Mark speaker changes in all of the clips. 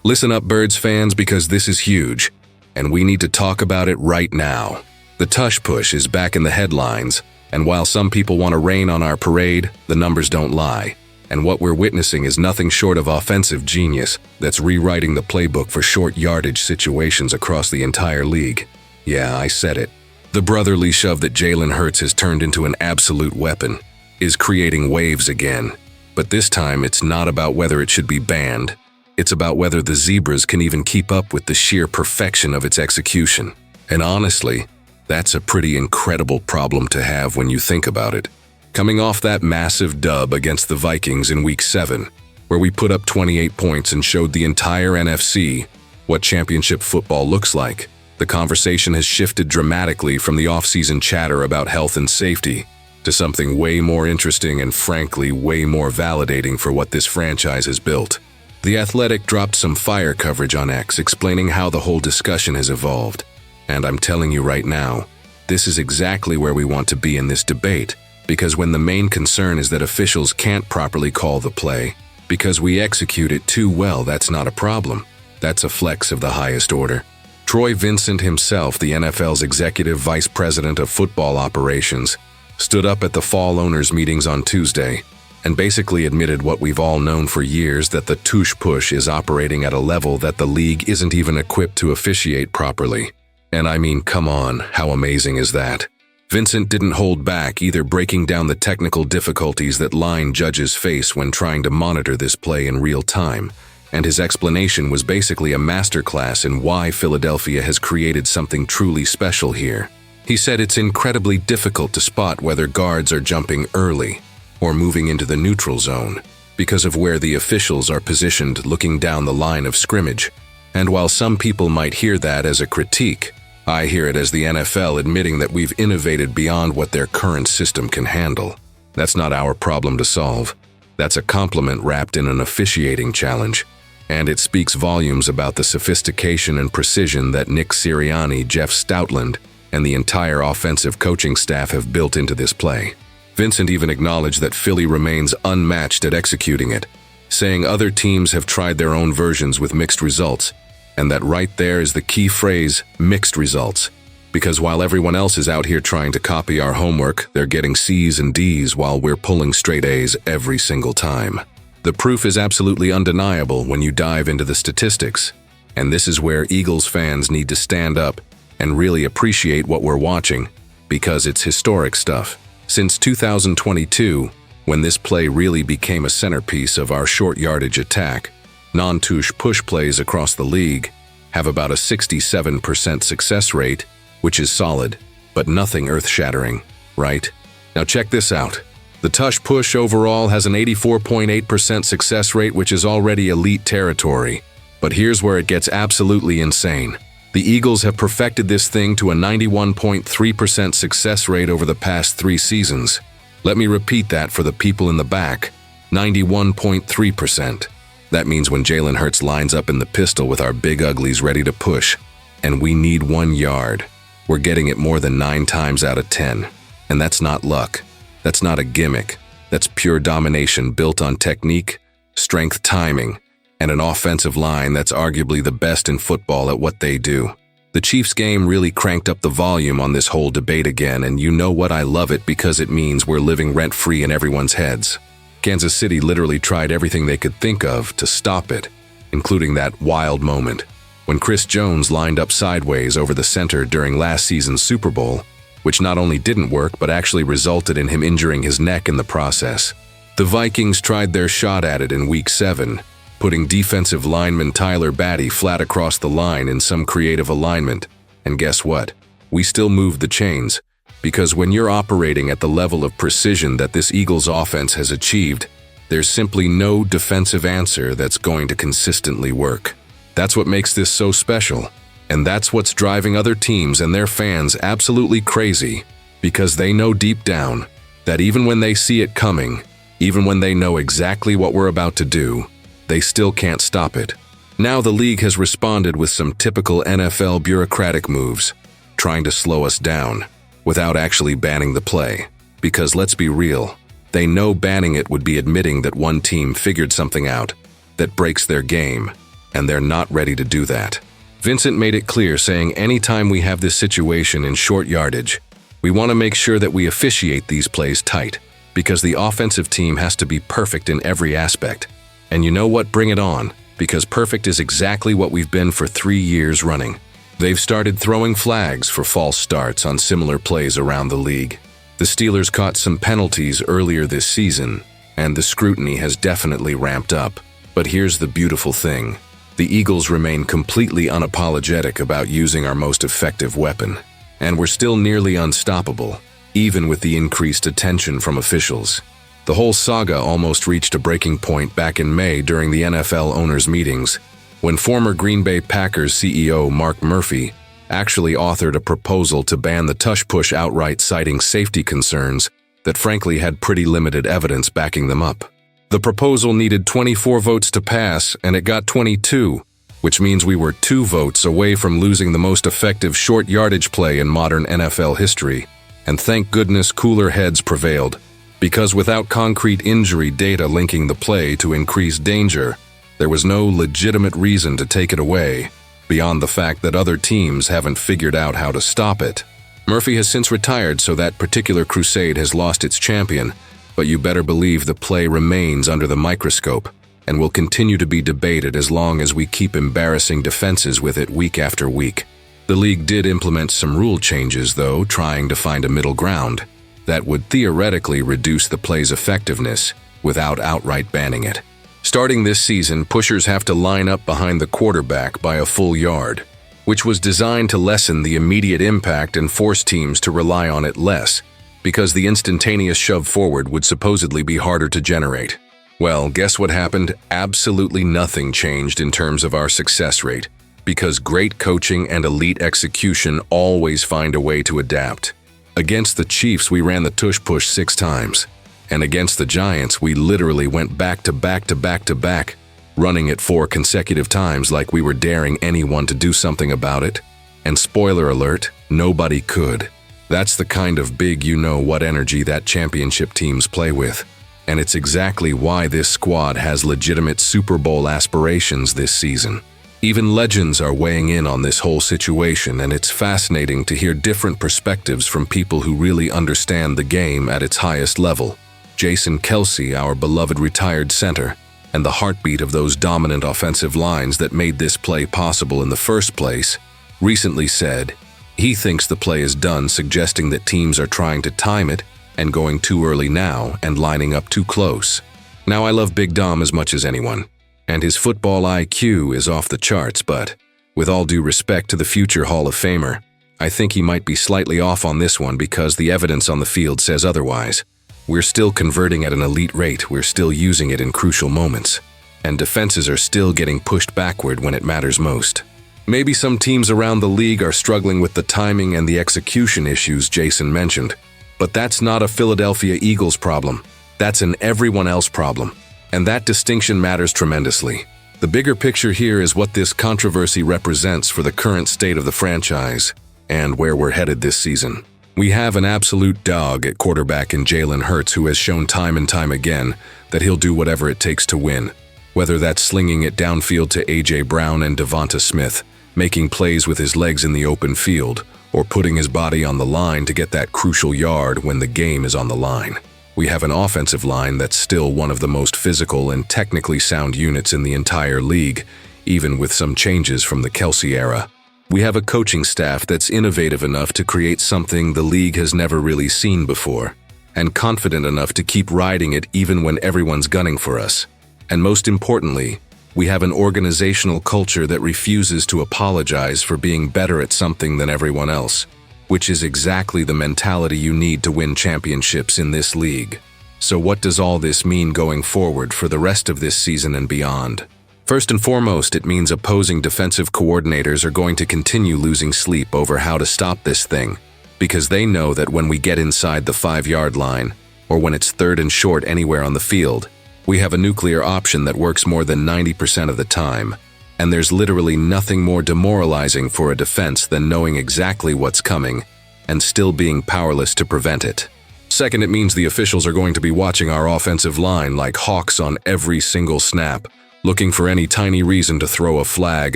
Speaker 1: Listen up, Birds fans, because this is huge, and we need to talk about it right now. The tush push is back in the headlines, and while some people want to rain on our parade, the numbers don't lie. And what we're witnessing is nothing short of offensive genius that's rewriting the playbook for short yardage situations across the entire league. Yeah, I said it. The brotherly shove that Jalen Hurts has turned into an absolute weapon is creating waves again. But this time, it's not about whether it should be banned. It's about whether the Zebras can even keep up with the sheer perfection of its execution. And honestly, that's a pretty incredible problem to have when you think about it. Coming off that massive dub against the Vikings in Week 7, where we put up 28 points and showed the entire NFC what championship football looks like, the conversation has shifted dramatically from the offseason chatter about health and safety to something way more interesting and frankly way more validating for what this franchise has built. The Athletic dropped some fire coverage on X explaining how the whole discussion has evolved. And I'm telling you right now, this is exactly where we want to be in this debate, because when the main concern is that officials can't properly call the play, because we execute it too well, that's not a problem. That's a flex of the highest order. Troy Vincent himself, the NFL's executive vice president of football operations, stood up at the fall owners meetings on Tuesday and basically admitted what we've all known for years, that the tush push is operating at a level that the league isn't even equipped to officiate properly. And I mean, come on, how amazing is that? Vincent didn't hold back, either breaking down the technical difficulties that line judges face when trying to monitor this play in real time, and his explanation was basically a masterclass in why Philadelphia has created something truly special here. He said it's incredibly difficult to spot whether guards are jumping early or moving into the neutral zone because of where the officials are positioned looking down the line of scrimmage. And while some people might hear that as a critique, I hear it as the NFL admitting that we've innovated beyond what their current system can handle. That's not our problem to solve. That's a compliment wrapped in an officiating challenge. And it speaks volumes about the sophistication and precision that Nick Sirianni, Jeff Stoutland, and the entire offensive coaching staff have built into this play. Vincent even acknowledged that Philly remains unmatched at executing it, saying other teams have tried their own versions with mixed results, and that right there is the key phrase, mixed results. Because while everyone else is out here trying to copy our homework, they're getting C's and D's while we're pulling straight A's every single time. The proof is absolutely undeniable when you dive into the statistics, and this is where Eagles fans need to stand up and really appreciate what we're watching, because it's historic stuff. Since 2022, when this play really became a centerpiece of our short yardage attack, non-tush push plays across the league have about a 67% success rate, which is solid, but nothing earth-shattering, right? Now check this out. The tush push overall has an 84.8% success rate, which is already elite territory. But here's where it gets absolutely insane. The Eagles have perfected this thing to a 91.3% success rate over the past 3 seasons. Let me repeat that for the people in the back. 91.3%. That means when Jalen Hurts lines up in the pistol with our big uglies ready to push, and we need 1 yard, we're getting it more than 9 times out of 10. And that's not luck. That's not a gimmick. That's pure domination built on technique, strength, timing, and an offensive line that's arguably the best in football at what they do. The Chiefs game really cranked up the volume on this whole debate again, and you know what, I love it because it means we're living rent-free in everyone's heads. Kansas City literally tried everything they could think of to stop it, including that wild moment when Chris Jones lined up sideways over the center during last season's Super Bowl, which not only didn't work but actually resulted in him injuring his neck in the process. The Vikings tried their shot at it in Week 7, putting defensive lineman Tyler Batty flat across the line in some creative alignment. And guess what? We still moved the chains, because when you're operating at the level of precision that this Eagles offense has achieved, there's simply no defensive answer that's going to consistently work. That's what makes this so special. And that's what's driving other teams and their fans absolutely crazy, because they know deep down that even when they see it coming, even when they know exactly what we're about to do, they still can't stop it. Now the league has responded with some typical NFL bureaucratic moves, trying to slow us down, without actually banning the play. Because let's be real, they know banning it would be admitting that one team figured something out that breaks their game. and they're not ready to do that. Vincent made it clear, saying anytime we have this situation in short yardage, we want to make sure that we officiate these plays tight, because the offensive team has to be perfect in every aspect. And you know what? Bring it on, because perfect is exactly what we've been for 3 years running. They've started throwing flags for false starts on similar plays around the league. The Steelers caught some penalties earlier this season, and the scrutiny has definitely ramped up. But here's the beautiful thing. The Eagles remain completely unapologetic about using our most effective weapon. And we're still nearly unstoppable, even with the increased attention from officials. The whole saga almost reached a breaking point back in May during the NFL owners' meetings, when former Green Bay Packers CEO Mark Murphy actually authored a proposal to ban the tush push outright, citing safety concerns that frankly had pretty limited evidence backing them up. The proposal needed 24 votes to pass, and it got 22, which means we were 2 votes away from losing the most effective short yardage play in modern NFL history. And thank goodness cooler heads prevailed, because without concrete injury data linking the play to increased danger, there was no legitimate reason to take it away, beyond the fact that other teams haven't figured out how to stop it. Murphy has since retired, so that particular crusade has lost its champion, but you better believe the play remains under the microscope and will continue to be debated as long as we keep embarrassing defenses with it week after week. The league did implement some rule changes, though, trying to find a middle ground that would theoretically reduce the play's effectiveness without outright banning it. Starting this season, pushers have to line up behind the quarterback by a full yard, which was designed to lessen the immediate impact and force teams to rely on it less, because the instantaneous shove forward would supposedly be harder to generate. Well, guess what happened? Absolutely nothing changed in terms of our success rate, because great coaching and elite execution always find a way to adapt. Against the Chiefs, we ran the tush push 6 times, and against the Giants, we literally went back to back to back to back, running it 4 consecutive times like we were daring anyone to do something about it. And spoiler alert, nobody could. That's the kind of big you-know-what energy that championship teams play with. And it's exactly why this squad has legitimate Super Bowl aspirations this season. Even legends are weighing in on this whole situation, and it's fascinating to hear different perspectives from people who really understand the game at its highest level. Jason Kelce, our beloved retired center, and the heartbeat of those dominant offensive lines that made this play possible in the first place, recently said he thinks the play is done, suggesting that teams are trying to time it and going too early now and lining up too close. Now, I love Big Dom as much as anyone, and his football IQ is off the charts, but with all due respect to the future Hall of Famer, I think he might be slightly off on this one because the evidence on the field says otherwise. We're still converting at an elite rate, we're still using it in crucial moments, and defenses are still getting pushed backward when it matters most. Maybe some teams around the league are struggling with the timing and the execution issues Jason mentioned, but that's not a Philadelphia Eagles problem. That's an everyone else problem. And that distinction matters tremendously. The bigger picture here is what this controversy represents for the current state of the franchise and where we're headed this season. We have an absolute dog at quarterback in Jalen Hurts, who has shown time and time again that he'll do whatever it takes to win, whether that's slinging it downfield to A.J. Brown and Devonta Smith, making plays with his legs in the open field, or putting his body on the line to get that crucial yard when the game is on the line. We have an offensive line that's still one of the most physical and technically sound units in the entire league, even with some changes from the Kelce era. We have a coaching staff that's innovative enough to create something the league has never really seen before, and confident enough to keep riding it even when everyone's gunning for us. And most importantly, we have an organizational culture that refuses to apologize for being better at something than everyone else, which is exactly the mentality you need to win championships in this league. So what does all this mean going forward for the rest of this season and beyond? First and foremost, it means opposing defensive coordinators are going to continue losing sleep over how to stop this thing, because they know that when we get inside the 5-yard line, or when it's 3rd and short anywhere on the field, we have a nuclear option that works more than 90% of the time. And there's literally nothing more demoralizing for a defense than knowing exactly what's coming and still being powerless to prevent it. Second, it means the officials are going to be watching our offensive line like hawks on every single snap, looking for any tiny reason to throw a flag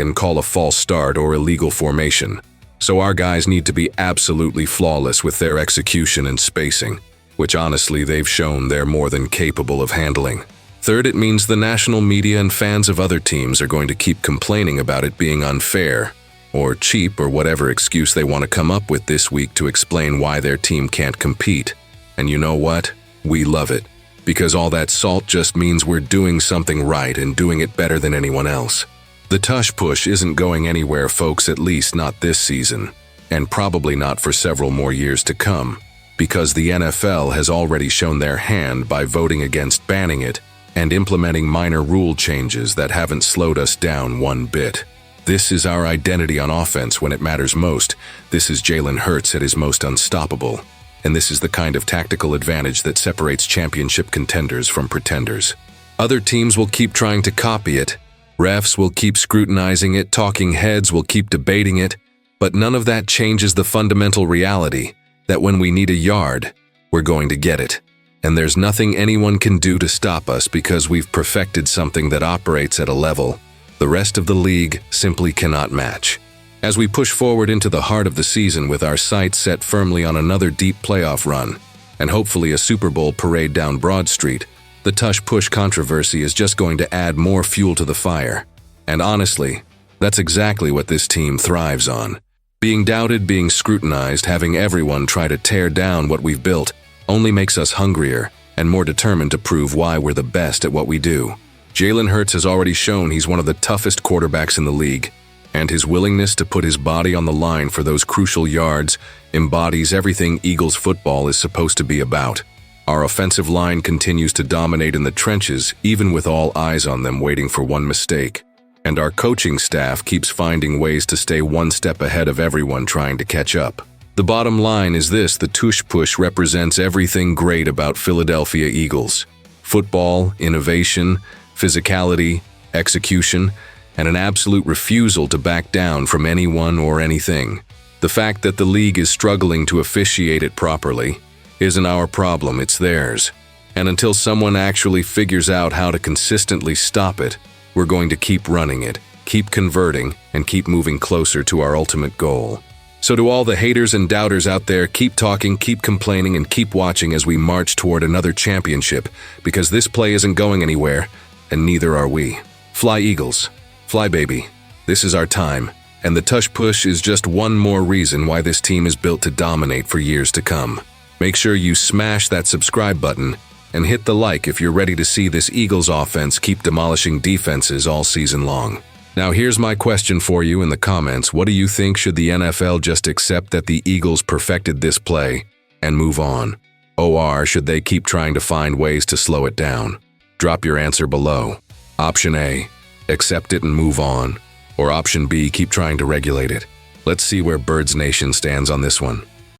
Speaker 1: and call a false start or illegal formation. So our guys need to be absolutely flawless with their execution and spacing, which honestly they've shown they're more than capable of handling. Third, it means the national media and fans of other teams are going to keep complaining about it being unfair, or cheap, or whatever excuse they want to come up with this week to explain why their team can't compete. And you know what? We love it. Because all that salt just means we're doing something right and doing it better than anyone else. The tush push isn't going anywhere, folks, at least not this season, and probably not for several more years to come, because the NFL has already shown their hand by voting against banning it and implementing minor rule changes that haven't slowed us down one bit. This is our identity on offense when it matters most. This is Jalen Hurts at his most unstoppable. And this is the kind of tactical advantage that separates championship contenders from pretenders. Other teams will keep trying to copy it, refs will keep scrutinizing it, talking heads will keep debating it, but none of that changes the fundamental reality that when we need a yard, we're going to get it. And there's nothing anyone can do to stop us because we've perfected something that operates at a level the rest of the league simply cannot match. As we push forward into the heart of the season with our sights set firmly on another deep playoff run, and hopefully a Super Bowl parade down Broad Street, the tush push controversy is just going to add more fuel to the fire. And honestly, that's exactly what this team thrives on. Being doubted, being scrutinized, having everyone try to tear down what we've built only makes us hungrier and more determined to prove why we're the best at what we do. Jalen Hurts has already shown he's one of the toughest quarterbacks in the league, and his willingness to put his body on the line for those crucial yards embodies everything Eagles football is supposed to be about. Our offensive line continues to dominate in the trenches, even with all eyes on them waiting for one mistake. And our coaching staff keeps finding ways to stay one step ahead of everyone trying to catch up. The bottom line is this: the tush push represents everything great about Philadelphia Eagles. Football, innovation, physicality, execution, and an absolute refusal to back down from anyone or anything. The fact that the league is struggling to officiate it properly isn't our problem, it's theirs. And until someone actually figures out how to consistently stop it, we're going to keep running it, keep converting, and keep moving closer to our ultimate goal. So to all the haters and doubters out there, keep talking, keep complaining, and keep watching as we march toward another championship, because this play isn't going anywhere, and neither are we. Fly Eagles. Fly, baby. This is our time, and the tush push is just one more reason why this team is built to dominate for years to come. Make sure you smash that subscribe button and hit the like if you're ready to see this Eagles offense keep demolishing defenses all season long. Now here's my question for you in the comments. What do you think? Should the NFL just accept that the Eagles perfected this play and move on? Or should they keep trying to find ways to slow it down? Drop your answer below. Option A: accept it and move on. Or option B: keep trying to regulate it. Let's see where Birds Nation stands on this one.